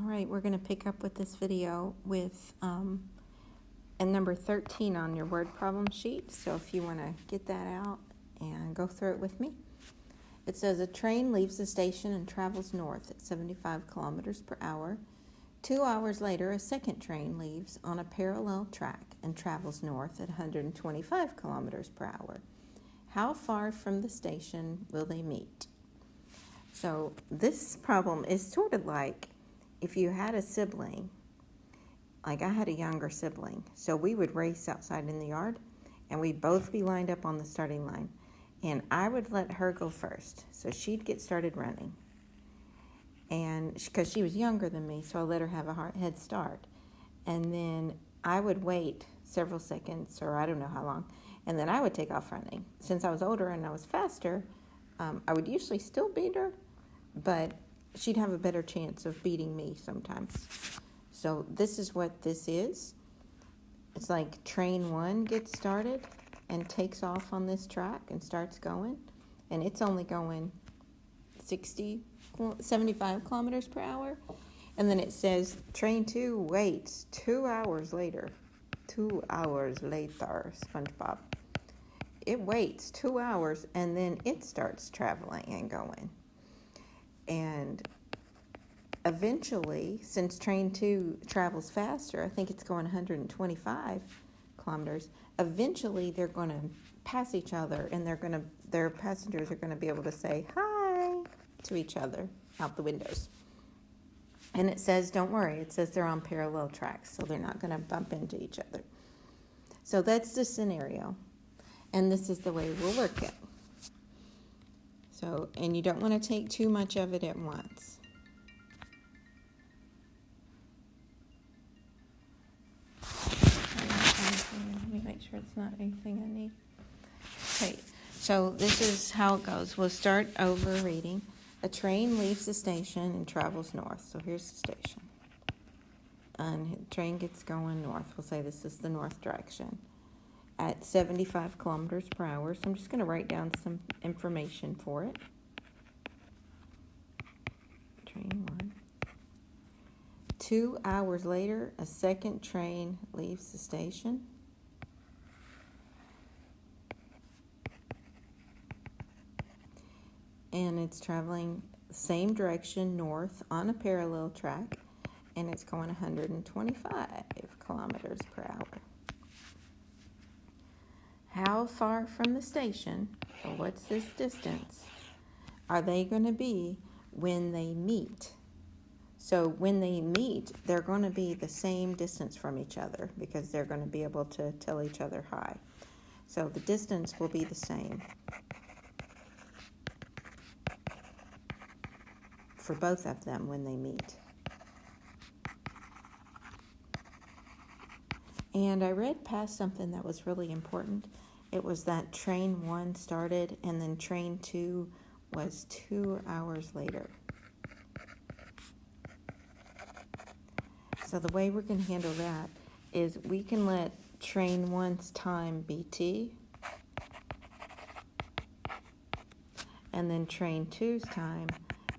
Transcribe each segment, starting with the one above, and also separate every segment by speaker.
Speaker 1: All right, we're going to pick up with this video with and number 13 on your word problem sheet. So if you want to get that out and go through it with me. It says a train leaves the station and travels north at 75 kilometers per hour. 2 hours later, a second train leaves on a parallel track and travels north at 125 kilometers per hour. How far from the station will they meet? So this problem is sort of like if you had a sibling, like I had a younger sibling, so we would race outside in the yard and we'd both be lined up on the starting line. And I would let her go first, so she'd get started running. And because she was younger than me, so I let her have a head start. And then I would wait several seconds, or I don't know how long, and then I would take off running. Since I was older and I was faster, I would usually still beat her, but she'd have a better chance of beating me sometimes. So this is what this is. It's like train one gets started and takes off on this track and starts going, and it's only going 75 kilometers per hour. And then it says train two waits 2 hours later. 2 hours later, SpongeBob. It waits 2 hours and then it starts traveling and going. And eventually, since train two travels faster, I think it's going 125 kilometers, eventually they're going to pass each other, and their passengers are going to be able to say hi to each other out the windows. And it says, don't worry, it says they're on parallel tracks, so they're not going to bump into each other. So that's the scenario, and this is the way we'll work it. So, and you don't want to take too much of it at once. Let me make sure it's not anything I need. Okay, so this is how it goes. We'll start over reading. A train leaves the station and travels north. So here's the station. And the train gets going north. We'll say this is the north direction at 75 kilometers per hour. So I'm just going to write down some information for it. Train one. 2 hours later, a second train leaves the station. And it's traveling the same direction north on a parallel track, and it's going 125 kilometers per hour. How far from the station, or what's this distance, are they going to be when they meet? So when they meet, they're going to be the same distance from each other because they're going to be able to tell each other hi. So the distance will be the same for both of them when they meet. And I read past something that was really important. It was that train one started and then train two was 2 hours later. So the way we're going to handle that is we can let train one's time be t, and then train two's time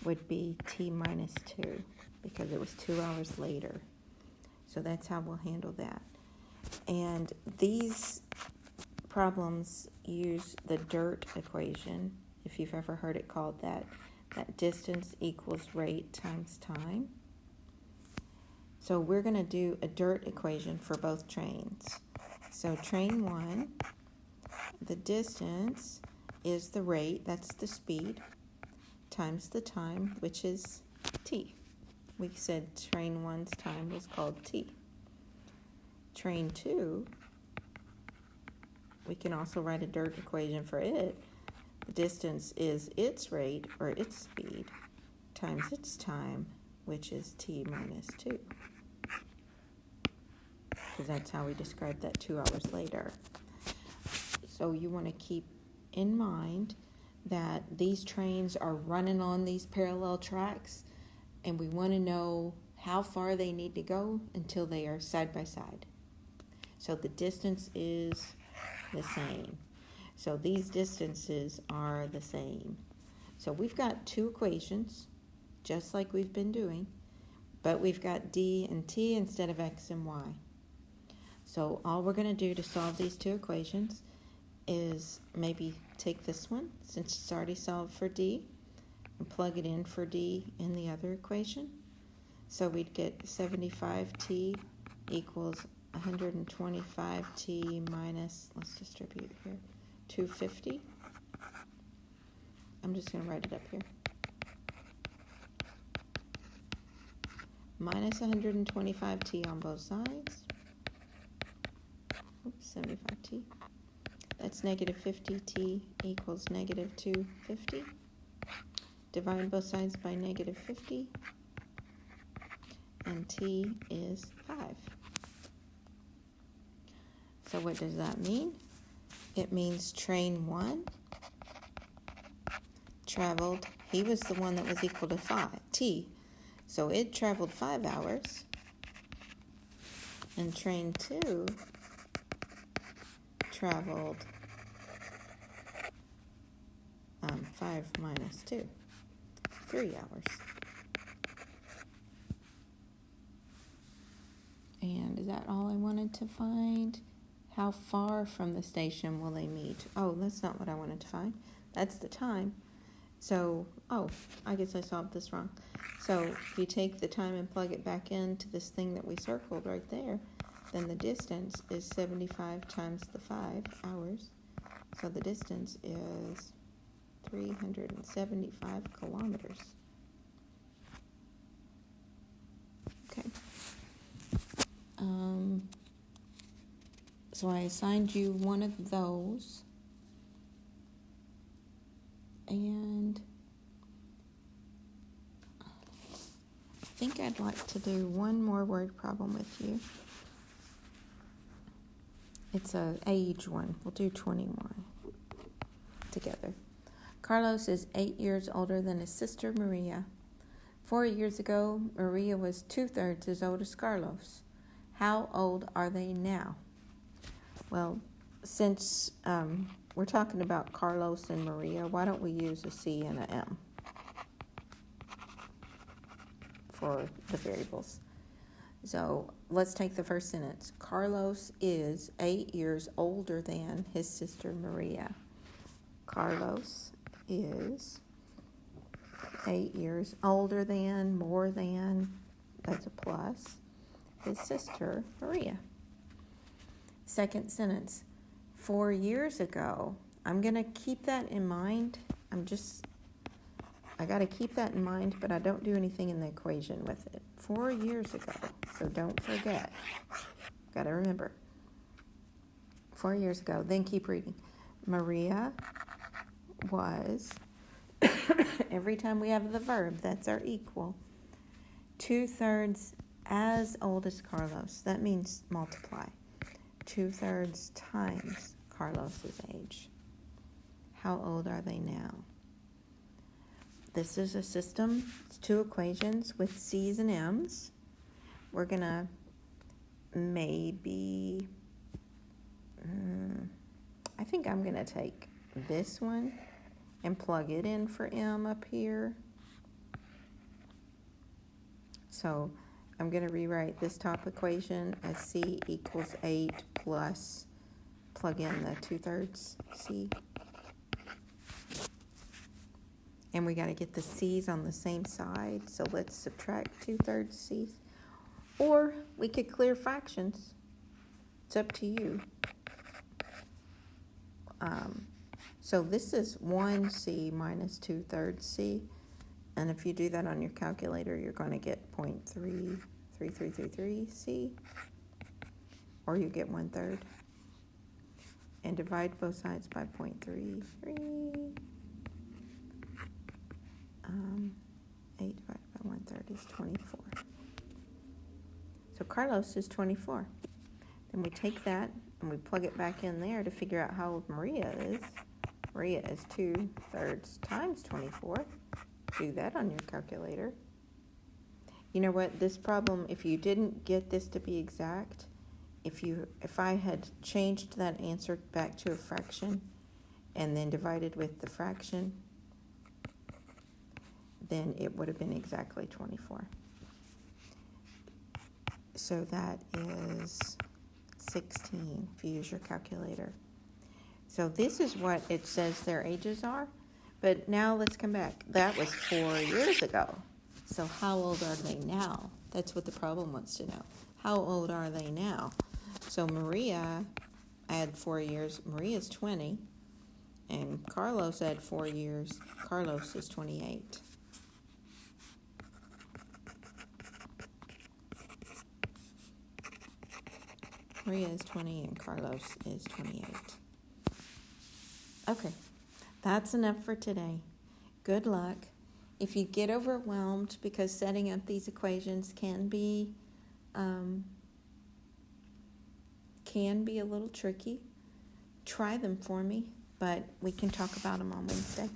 Speaker 1: would be t minus 2 because it was 2 hours later. So that's how we'll handle that. And these problems use the DIRT equation, if you've ever heard it called that distance equals rate times time. So we're going to do a DIRT equation for both trains. So train one, the distance is the rate, that's the speed, times the time, which is t. We said train one's time was called t. Train two, we can also write a DIRT equation for it. The distance is its rate, or its speed, times its time, which is t minus 2. Because that's how we describe that 2 hours later. So you want to keep in mind that these trains are running on these parallel tracks, and we want to know how far they need to go until they are side by side. So the distance is the same. So these distances are the same. So we've got two equations, just like we've been doing. but we've got d and t instead of x and y. So all we're going to do to solve these two equations is maybe take this one, since it's already solved for d, and plug it in for d in the other equation. So we'd get 75t equals 125t minus, let's distribute here, 250. I'm just going to write it up here. Minus 125t on both sides. Oops, 75t. That's negative 50t equals negative 250. Divide both sides by negative 50. And t is 5. So what does that mean? It means train 1 traveled, he was the one that was equal to 5, t. So it traveled 5 hours. And train 2 traveled 5 minus 2, 3 hours. And is that all I wanted to find? How far from the station will they meet? Oh, that's not what I wanted to find. That's the time. So, oh, I guess I solved this wrong. So if you take the time and plug it back into this thing that we circled right there, then the distance is 75 times the 5 hours. So the distance is 375 kilometers. Okay. So I assigned you one of those. And I think I'd like to do one more word problem with you. It's an age one. We'll do 21 together. Carlos is 8 years older than his sister Maria. 4 years ago, Maria was 2/3 as old as Carlos. How old are they now? Well, since we're talking about Carlos and Maria, why don't we use a C and a M for the variables? So let's take the first sentence. Carlos is 8 years older than his sister Maria. Carlos is 8 years older than, more than, that's a plus, his sister Maria. Second sentence. 4 years ago, I'm going to keep that in mind. I got to keep that in mind, but I don't do anything in the equation with it. 4 years ago, so don't forget. Got to remember. 4 years ago, then keep reading. Maria was, every time we have the verb, that's our equal, 2/3 as old as Carlos. That means multiply. 2/3 times Carlos's age. How old are they now? This is a system. It's two equations with C's and M's. We're going to maybe, I think I'm going to take this one and plug it in for M up here. So I'm going to rewrite this top equation as C equals 8 plus, plug in the 2/3 C. And we got to get the C's on the same side, so let's subtract 2/3 C's. Or we could clear fractions. It's up to you. So this is 1C minus 2/3 C. And if you do that on your calculator, you're going to get 0.33333 C. Or you get 1/3. And divide both sides by 0.33. 8 divided by 1/3 is 24. So Carlos is 24. Then we take that and we plug it back in there to figure out how old Maria is. Maria is 2/3 times 24. Do that on your calculator. You know what? This problem, if you didn't get this to be exact, if I had changed that answer back to a fraction and then divided with the fraction, then it would have been exactly 24. So that is 16 if you use your calculator. So this is what it says their ages are. But now let's come back. That was 4 years ago. So how old are they now? That's what the problem wants to know. How old are they now? So Maria, I had 4 years. Maria's 20. And Carlos had 4 years. Carlos is 28. Maria is 20 and Carlos is 28. Okay, that's enough for today. Good luck. If you get overwhelmed, because setting up these equations can be a little tricky, try them for me, but we can talk about them on Wednesday.